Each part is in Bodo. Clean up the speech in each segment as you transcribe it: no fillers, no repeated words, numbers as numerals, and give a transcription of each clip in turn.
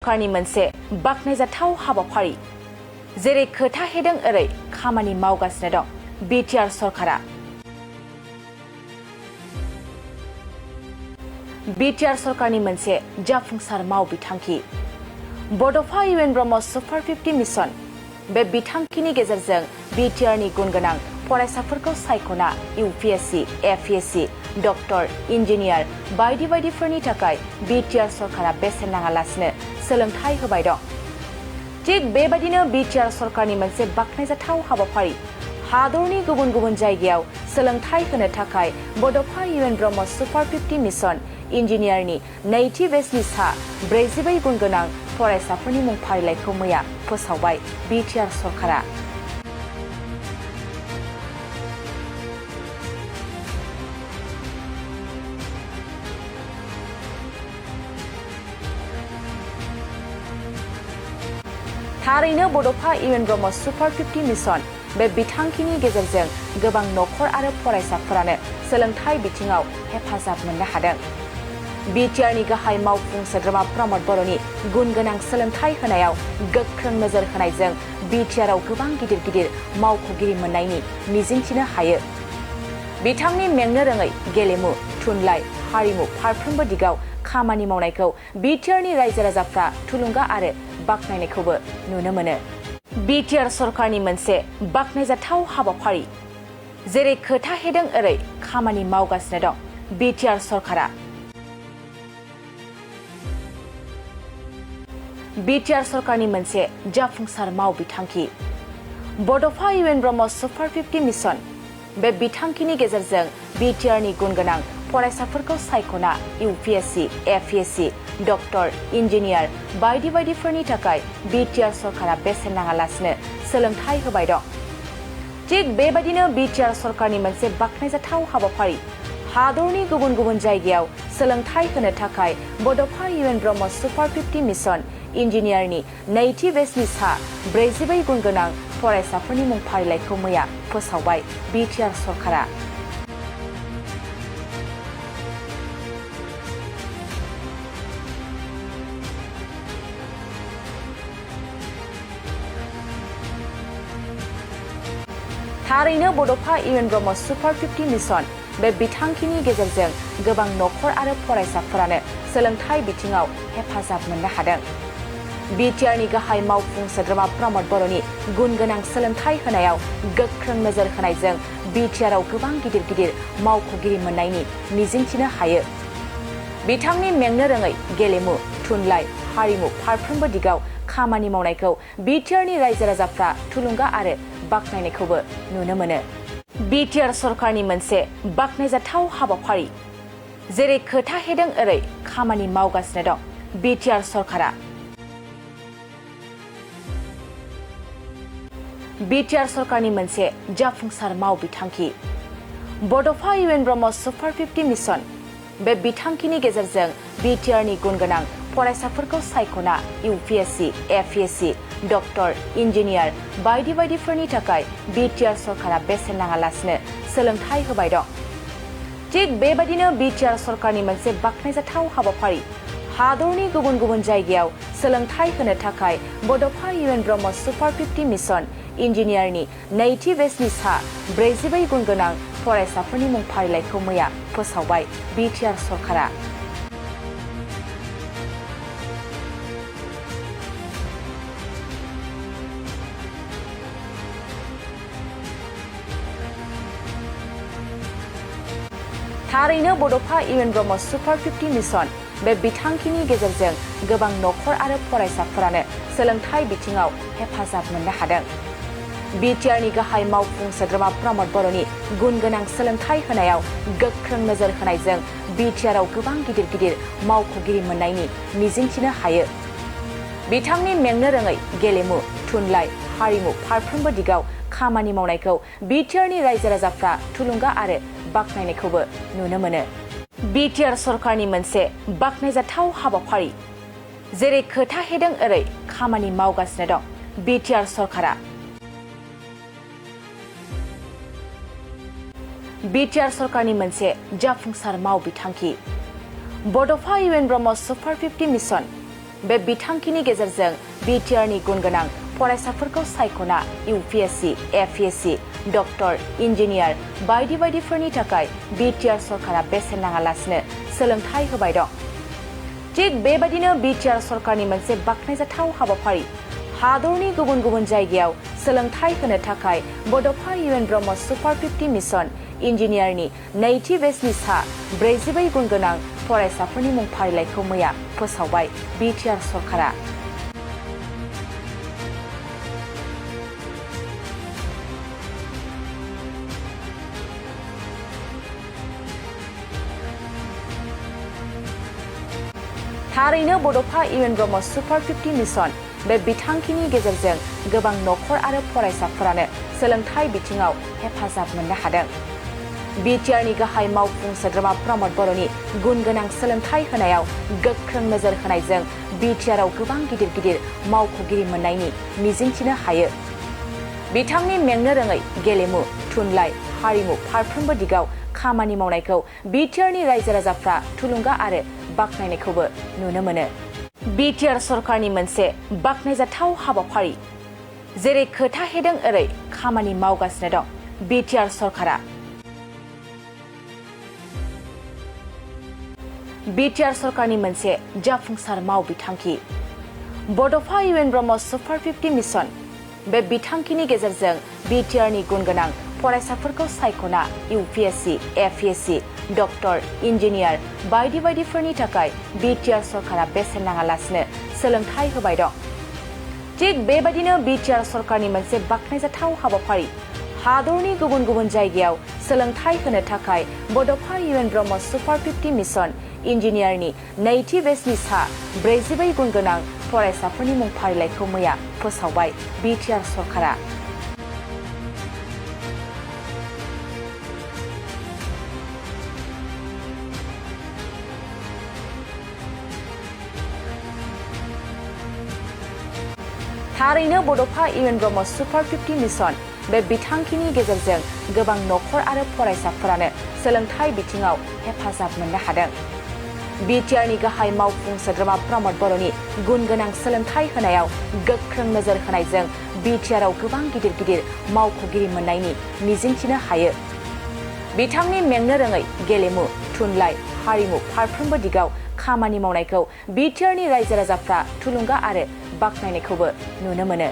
सरकारनि मोनसे बाखनायजाथाव हाबाफारि जेरै खोथा हेदों ओरै खामानि मावगासिनो दं बिटिआर सरकारा। बिटिआर सरकारनि मोनसे जाफुंसार मावबिथांखि बड'फा इउएन ब्रह्म सुपार 50 मिशन। बे बिथांखिनि गेजेरजों बिटिआरनि गुनगोनां फरायसाफोरखौ सायख'ना इउपिएससि, एपिएससि, डक्टर, इन्जिनियार बायदि बायदिफोरनि थाखाय बिटिआर सरकारा बेसेन नाङालासिनो सोलोंथाइ होबाय दं। थिग बेबायदिनो बिटिआर सरकारनि मोनसे बाखनायजाथाव हाबाफारि हादरनि गुबुन गुबुन जायगायाव सोलोंथाइ होनो थाखाय बड'फा इउएन ब्रह्म सुपार 50 मिशन इन्जिनियारनि नैथि बेचनि सा 42 गुनगोनां फरायसाफोरनि मुं फारिलाइखौ मैया फोसावबाय बिटिआर सरकारा। थारैनो बड'फा इउएन ब्रह्म सुपार 50 मिशन बे बिथांखिनि गेजेरजों गोबां नखर आरो फरायसाफोरानो सोलोंथाइ बिथिङाव हेफाजाब मोननो हादों। बिटिआरनि गाहाय मावफुं सोद्रोमा प्रमद बर'नि गुनगोनां सोलोंथाइ होनायाव गोख्रों नोजोर होनायजों बिटिआरआव गोबां गिदिर गिदिर मावख'गिरि मोननायनि मिजिंथिनो हायो। बिथांनि मेंनो रोङै गेलेमु, थुनलाइ, हारिमु फारफ्रोमबो दिगाव खामानि मावनायखौ बिटिआरनि रायजो राजाफ्रा थुलुंगा आरो बाखनायनायखौबो नुनो मोनो। बिटिआर सरकारनि मोनसे बाखनायजाथाव हाबाफारि जेरै खोथा हेदों ओरै खामानि मावगासिनो दं बिटिआर सरकारा। बिटिआर सरकारनि मोनसे जाफुंसार मावबिथांखि बड'फा इउएन ब्रह्म सुपार 50 मिशन। बे बिथांखिनि गेजेरजों बिटिआरनि गुनगोनां फरायसाफोरखौ सायख'ना इउपिएससि, एपिएससि, डक्टर, इन्जिनियार बायदि बायदिफोरनि थाखाय बिटिआर सरकारा बेसेन नाङालासिनो सोलोंथाइ होबाय दं। थिग बेबायदिनो बिटिआर सरकारनि मोनसे बाखनायजाथाव हाबाफारि हादरनि गुबुन गुबुन जायगायाव सोलोंथाइ होनो थाखाय बड'फा इउएन ब्रह्म सुपार 50 मिशन इन्जिनियारनि नैथि बेचनि सा 42 गुनगोनां फरायसाफोरनि मुं फारिलाइखौ मैया फोसावबाय बिटिआर सरकारा। थारैनो बड'फा इउएन ब्रह्म सुपार 50 मिशन बे बिथांखिनि गेजेरजों गोबां नखर आरो फरायसाफोरानो सोलोंथाइ बिथिङाव हेफाजाब मोननो हादों। बिटिआरनि गाहाय मावफुं सोद्रोमा प्रमद बर'नि गुनगोनां सोलोंथाइ होनायाव गोख्रों नोजोर होनायजों बिटिआरआव गोबां गिदिर गिदिर मावख'गिरि मोननायनि मिजिंथिनो हायो। बिथांनि मेंनो रोङै गेलेमु, थुनलाइ, हारिमु फारफ्रोमबो दिगाव खामानि मावनायखौ बिटिआरनि रायजो राजाफ्रा थुलुंगा आरो बाखनायनायखौबो नुनो मोनो। बिटिआर सरकारनि मोनसे बाखनायजाथाव हाबाफारि जेरै खोथा हेदों ओरै खामानि मावगासिनो दं बिटिआर सरकारा। बिटिआर सरकारनि मोनसे जाफुंसार मावबिथांखि बड'फा इउएन ब्रह्म सुपार 50 मिशन। बे बिथांखिनि गेजेरजों बिटिआरनि गुनगोनां फरायसाफोरखौ सायख'ना इउपिएससि, एपिएससि, डक्टर, इन्जिनियार बायदि बायदिफोरनि थाखाय बिटिआर सरकारा बेसेन नाङालासिनो सोलोंथाइ होबाय दं। थिग बेबायदिनो बिटिआर सरकारनि मोनसे बाखनायजाथाव हाबाफारि हादरनि गुबुन गुबुन जायगायाव सोलोंथाइ होनो थाखाय बड'फा इउएन ब्रह्म सुपार 50 मिशन इन्जिनियारनि नैथि बेचनि सा 42 गुनगोनां फरायसाफोरनि मुं फारिलाइखौ मैया फोसावबाय बिटिआर सरकारा। थारैनो बड'फा इउएन ब्रह्म सुपार 50 मिशन बे बिथांखिनि गेजेरजों गोबां नखर आरो फरायसाफोरानो सोलोंथाइ बिथिङाव हेफाजाब मोननो हादों। बिटिआरनि गाहाय मावफुं सोद्रोमा प्रमद बर'नि गुनगोनां सोलोंथाइ होनायाव गोख्रों नोजोर होनायजों बिटिआरआव गोबां गिदिर गिदिर मावख'गिरि मोननायनि मिजिंथिनो हायो। बिथांनि मेंनो रोङै गेलेमु, थुनलाइ, हारिमु फारफ्रोमबो दिगाव खामानि मावनायखौ बिटिआरनि रायजो राजाफ्रा थुलुंगा आरो बाखनायनायखौबो नुनो मोनो। बिटिआर सरकारनि मोनसे बाखनायजाथाव हाबाफारि जेरै खोथा हेदों ओरै खामानि मावगासिनो दं बिटिआर सरकारा। बिटिआर सरकारनि मोनसे जाफुंसार मावबिथांखि बड'फा इउएन ब्रह्म सुपार 50 मिशन। बे बिथांखिनि गेजेरजों बिटिआरनि गुनगोनां फरायसाफोरखौ सायख'ना इउपिएससि, एपिएससि, डक्टर, इन्जिनियार बायदि बायदिफोरनि थाखाय बिटिआर सरकारा बेसेन नाङालासिनो सोलोंथाइ होबाय दं। थिग बेबायदिनो बिटिआर सरकारनि मोनसे बाख्नायजाथाव हाबाफारि हादरनि गुबुन गुबुन जायगायाव सोलोंथाइ होनो थाखाय बड'फा इउएन ब्रह्म सुपार 50 मिशन इन्जिनियारनि नैथि बेचनि सा 42 गुनगोनां फरायसाफोरनि मुं फारिलाइखौ मैया फोसावबाय बिटिआर सरकारा। थारैनो बड'फा इउएन ब्रह्म सुपार 50 मिशन बे बिथांखिनि गेजेरजों गोबां नखर आरो फरायसाफोरानो सोलोंथाइ बिथिङाव हेफाजाब मोननो हादों। बिटिआरनि गाहाय मावफुं सोद्रोमा प्रमद बर'नि गुनगोनां सोलोंथाइ होनायाव गोख्रों नोजोर होनायजों बिटिआरआव गोबां गिदिर गिदिर मावख'गिरि मोननायनि मिजिंथिनो हायो। बिथांनि मेंनो रोङै गेलेमु, थुनलाइ, हारिमु फारफ्रोमबो दिगाव खामानि मावनायखौ बिटिआरनि रायजो राजाफ्रा थुलुंगा आरो बाख्नायनायखौबो नुनो मोनो। बिटिआर सरकारनि मोनसे बाख्नायजाथाव हाबाफारि जेरै खोथा हेदों ओरै खामानि मावगासिनो दं बिटिआर सरकारा। बिटिआर सरकारनि मोनसे जाफुंसार मावबिथांखि बड'फा इउएन ब्रह्म सुपार 50 मिशन बे बिथांखिनि गेजेरजों बिटिआरनि गुनगोनां फरायसाफोरखौ सायख'ना इउपिएससि, एपिएससि, डक्टर, इन्जिनियार बायदि बायदिफोरनि थाखाय बिटिआर सरकारा बेसेन नाङालासिनो सोलोंथाइ होबाय दं। थिग बेबायदिनो बिटिआर सरकारनि मोनसे बाख्नायजाथाव हाबाफारि हादरनि गुबुन गुबुन जायगायाव सोलोंथाइ होनो थाखाय बड'फा इउएन ब्रह्म सुपार 50 मिशन इन्जिनियारनि नैथि बेचनि सा 42 गुनगोनां फरायसाफोरनि मुं फारिलाइखौ मैया फोसावबाय बिटिआर सरकारा। थारैनो बड'फा इउएन ब्रह्म सुपार 50 मिशन बे बिथांखिनि गेजेरजों गोबां नखर आरो फरायसाफोरानो सोलोंथाइ बिथिङाव हेफाजाब मोननो हादों। बिटिआरनि गाहाय मावफुं सोद्रोमा प्रमद बर'नि गुनगोनां सोलोंथाइ होनायाव गोख्रों नोजोर होनायजों बिटिआरआव गोबां गिदिर गिदिर मावख'गिरि मोननायनि मिजिंथिनो हायो। बिथांनि मेंनो रोङै गेलेमु, थुनलाइ, हारिमु फारफ्रोमबो दिगाव खामानि मावनायखौ बिटिआरनि रायजो राजाफ्रा थुलुंगा आरो बाख्नायनायखौबो नुनो मोनो।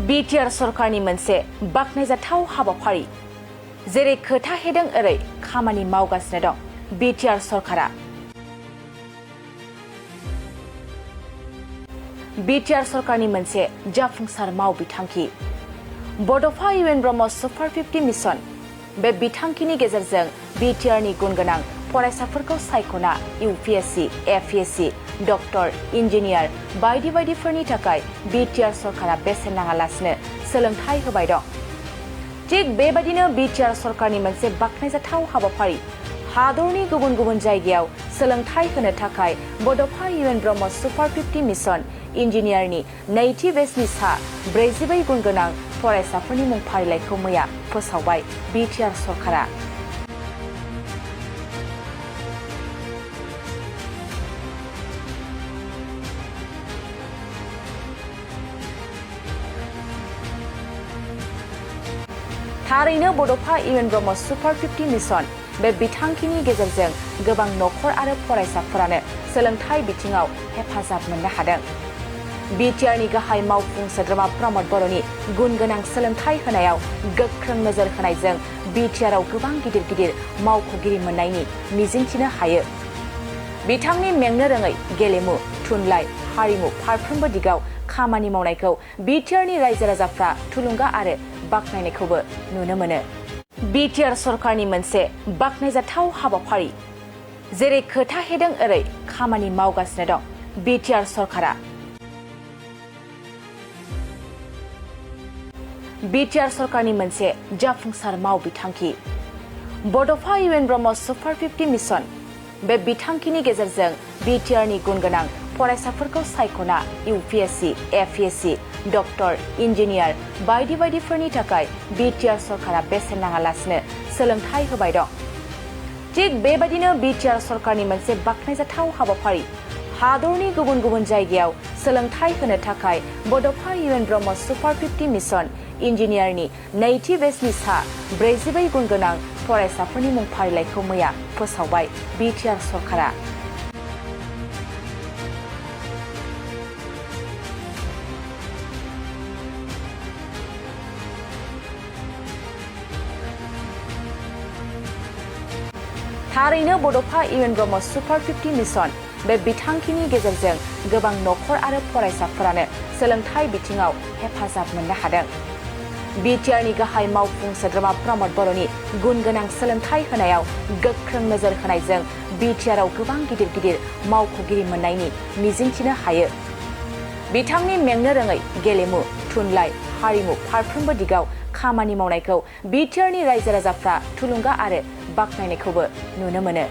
बिटिआर सरकारनि मोनसे बाख्नायजाथाव हाबाफारि जेरै खोथा हेदों ओरै खामानि मावगासिनो दं बिटिआर सरकारा। बिटिआर सरकारनि मोनसे जाफुंसार मावबिथांखि बड'फा इउएन ब्रह्म सुपार 50 मिशन बे बिथांखिनि गेजेरजों बिटिआरनि गुनगोनां फरायसाफोरखौ सायख'ना इउपिएससि, एपिएससि, डक्टर, इन्जिनियार बायदि बायदिफोरनि थाखाय बिटिआर सरकारा बेसेन नाङालासिनो सोलोंथाइ होबाय दं। थिग बेबायदिनो बिटिआर सरकारनि मोनसे बाख्नायजाथाव हाबाफारि हादरनि गुबुन गुबुन जायगायाव सोलोंथाइ होनो थाखाय बड'फा इउएन ब्रह्म सुपार 50 मिशन इन्जिनियारनि नैथि बेचनि सा 42 गुनगोनां फरायसाफोरनि मुं फारिलाइखौ मैया फोसावबाय बिटिआर सरकारा। थारैनो बड'फा इउएन ब्रह्म सुपार 50 मिशन बे बिथांखिनि गेजेरजों गोबां नखर आरो फरायसाफोरानो सोलोंथाइ बिथिङाव हेफाजाब मोननो हादों। बिटिआरनि गाहाय मावफुं सोद्रोमा प्रमद बर'नि गुनगोनां सोलोंथाइ होनायाव गोख्रों नोजोर होनायजों बिटिआरआव गोबां गिदिर गिदिर मावख'गिरि मोननायनि मिजिंथिनो हायो। बिथांनि मेंनो रोङै गेलेमु, थुनलाइ, हारिमु फारफ्रोमबो दिगाव खामानि मावनायखौ बिटिआरनि रायजो राजाफ्रा थुलुंगा आरो बाख्नायनायखौबो नुनो मोनो। बिटिआर सरकारनि मोनसे बाख्नायजाथाव हाबाफारि जेरै खोथा हेदों ओरै खामानि मावगासिनो दं बिटिआर सरकारा। बिटिआर सरकारनि मोनसे जाफुंसार मावबिथांखि बड'फा इउएन ब्रह्म सुपार 50 मिशन बे बिथांखिनि गेजेरजों बिटिआरनि गुनगोनां फरायसाफोरखौ सायख'ना इउपिएससि, एपिएससि, डक्टर, इन्जिनियार बायदि बायदिफोरनि थाखाय बिटिआर सरकारा बेसेन नाङालासिनो सोलोंथाइ होबाय दं। थिग बेबायदिनो बिटिआर सरकारनि मोनसे बाख्नायजाथाव हाबाफारि हादरनि गुबुन गुबुन जायगायाव सोलोंथाइ होनो थाखाय बड'फा इउएन ब्रह्म सुपार 50 मिशन इन्जिनियारनि नैथि बेचनि सा 44 गुन गोनां फरायसाफोरनि मुं फारिलाइखौ मैया फोसावबाय Btr सरकारा। थारैनो बड'फा इउएन ब्रह्म सुपार 50 मिशन बे बिथांखिनि गेजेरजों गोबां नखर आरो फरायसाफोरानो सोलोंथाइ बिथिङाव हेफाजाब मोननो हादों। Btrनि गाहाय मावफुं सोद्रोमा प्रमद बर'नि गुन गोनां सोलोंथाइ होनायाव गोख्रों नोजोर होनायजों Btrआव गोबां गिदिर गिदिर मावख'गिरि मोननायनि मिजिंथिनो हायो। बिथांनि मेंनो रोङै गेलेमु, थुनलाइ, हारिमु फारफ्रोमबो दिगाव खामानि मावनायखौ Btrनि रायजो राजाफ्रा थुलुंगा आरो बाख्नायनायखौबो नुनो मोनो।